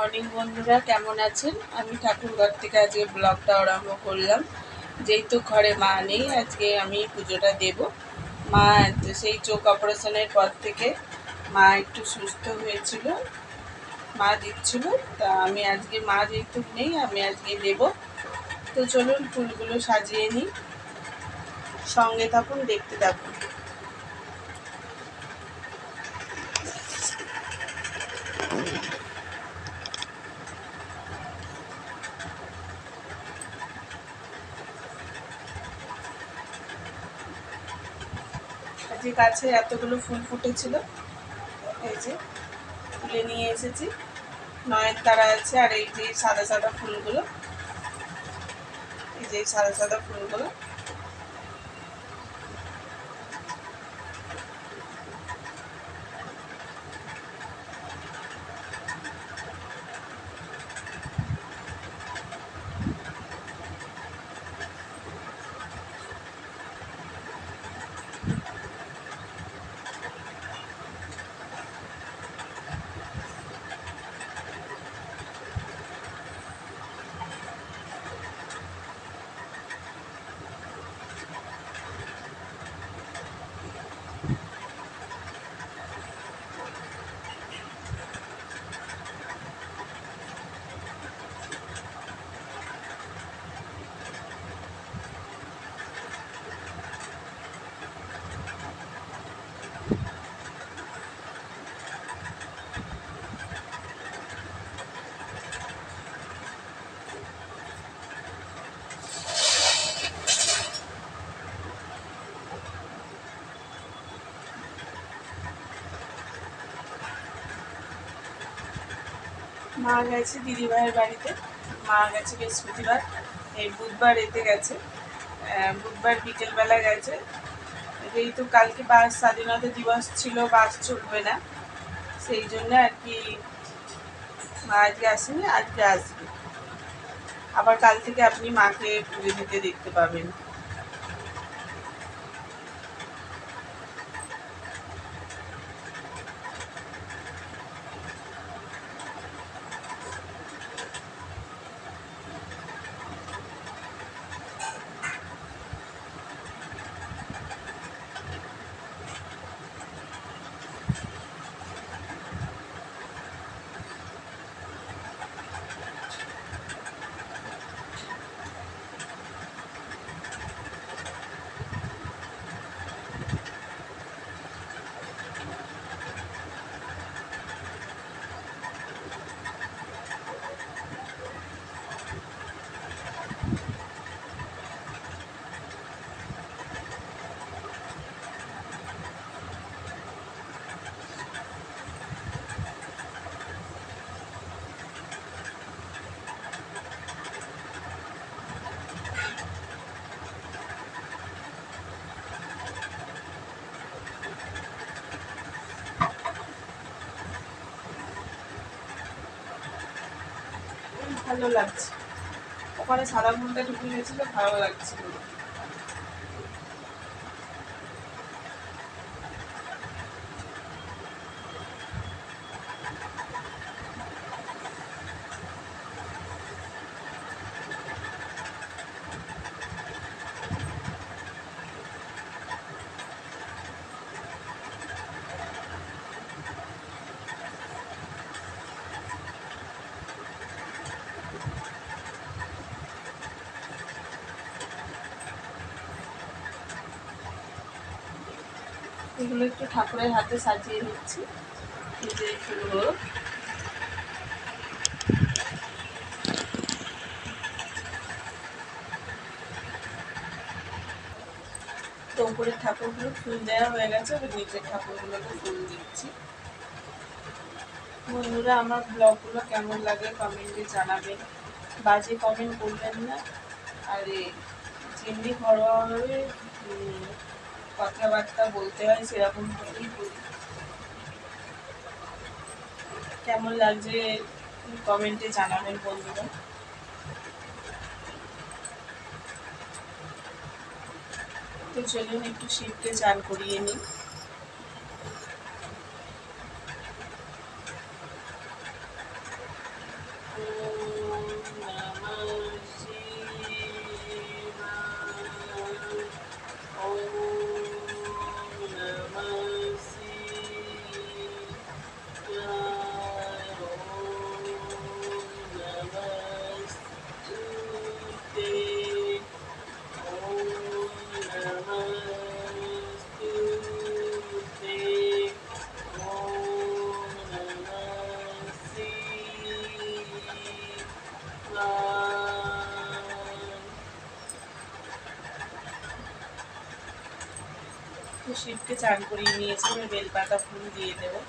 Morning বন্ধুরা, কেমন আছেন? আমি ঠাকুরঘর থেকে আজকে ব্লগটা আরম্ভ করলাম। যেহেতু ঘরে মা নেই, আজকে আমি পুজোটা দেব। মা সেই চোখ অপারেশনের পর থেকে মা একটু সুস্থ হয়েছিল, মা দিচ্ছিল। তা আমি আজকে মা যেহেতু নেই, আমি আজকে দেব। তো চলুন ফুলগুলো সাজিয়ে নিই, সঙ্গে থাকুন, দেখতে থাকুন। আজকে গাছে এতগুলো ফুল ফুটেছিল, এই যে তুলে নিয়ে এসেছি। নয়নতারা আছে, আর এই যে সাদা সাদা ফুলগুলো, এই যে সাদা সাদা ফুলগুলো। মা গেছে দিদিভাইয়ের বাড়িতে, মা গেছে বৃহস্পতিবার, এই বুধবার এতে গেছে, বুধবার বিকেলবেলা গেছে। যেহেতু কালকে স্বাধীনতা দিবস ছিল, বাস চলবে না, সেই জন্য আর কি মা আজকে আসেনি, আজকে আসবে। আবার কাল থেকে আপনি মাকে পুজো দিতে দেখতে পাবেন। ভালো লাগছে, ওখানে সাদা ফুলটা ঢুকে গেছিল, ভালো লাগছিল। এগুলো একটু ঠাকুরের হাতে সাজিয়ে নিচ্ছি, এই যে ফুলগুলো। তো উপরের ঠাকুরগুলো ফুল দেওয়া হয়ে গেছে, এবার নিচের ঠাকুরগুলোকে ফুল দিচ্ছি। বন্ধুরা, আমার ব্লগগুলো কেমন লাগে কমেন্টে জানাবেন, বাজে কমেন্ট করবেন না। আর যেমনি ঘরোয়াভাবে কথাবার্তা বলতে হয় সেরকমভাবেই বলি। কেমন লাগছে কমেন্টে জানাবেন বন্ধুরা। তো চলুন একটু শিবকে চান করিয়ে নিই। শিবকে চান করিয়ে নিয়েছি, এবার বেলপাতা ফুল দিয়ে দেবো।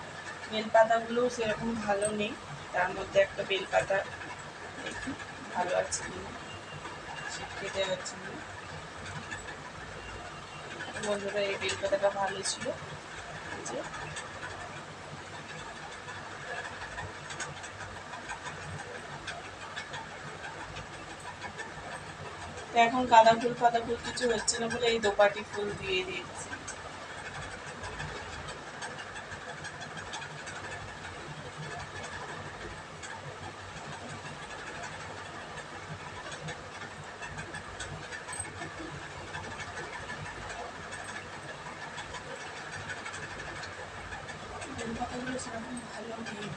বেলপাতাগুলোও সেরকম ভালো নেই, তার মধ্যে একটা বেলপাতা দেখি ভালো আছে কিনা শিবকে দেওয়ার জন্য। বন্ধুরা এই বেলপাতাটা ভালো ছিল, যে তো এখন গাঁদা ফুল ফাদা ফুল কিছু হচ্ছে না বলে এই দোপাটি ফুল দিয়ে দিয়েছি। বেলপাতাগুলো সেরকম ভালো নেই।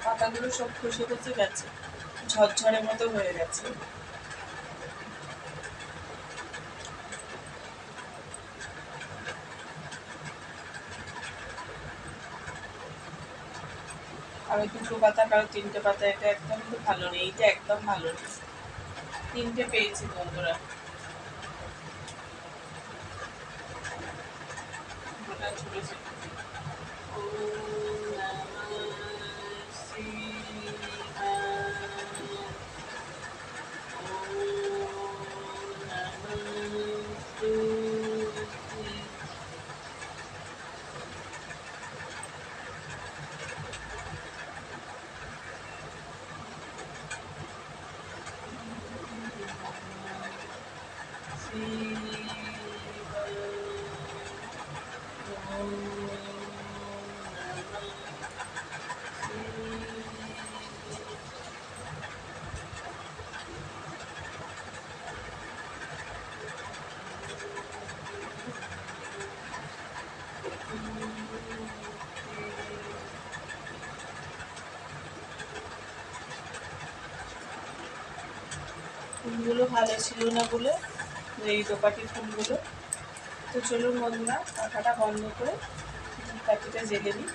পাতাগুলো সব খসে খসে গেছে, ঝরঝরে মতো হয়ে গেছে। কারো দুটো পাতা, কারো তিনটে পাতা, এটা একদম তো ভালো নেই, এইটা একদম ভালো নেই। তিনটে পেয়েছি বন্ধুরা। ওটা ছোট ছোট। ওম নমঃ শিবায়। ওম নমঃ শিবায়। ফুলগুলো ভালো ছিল না বলে এই দোপাটি ফুলগুলো। তো চলুন বন্ধুরা, পাখাটা বন্ধ করে ধূপবাতিটা জেলে নিই।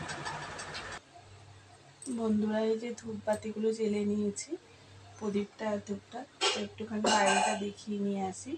বন্ধুরা এই যে ধূপবাতিগুলো জেলে নিয়েছি, প্রদীপটা আর ধূপটা, তো একটুখানি বাইরেটা দেখিয়ে নিয়ে আসি।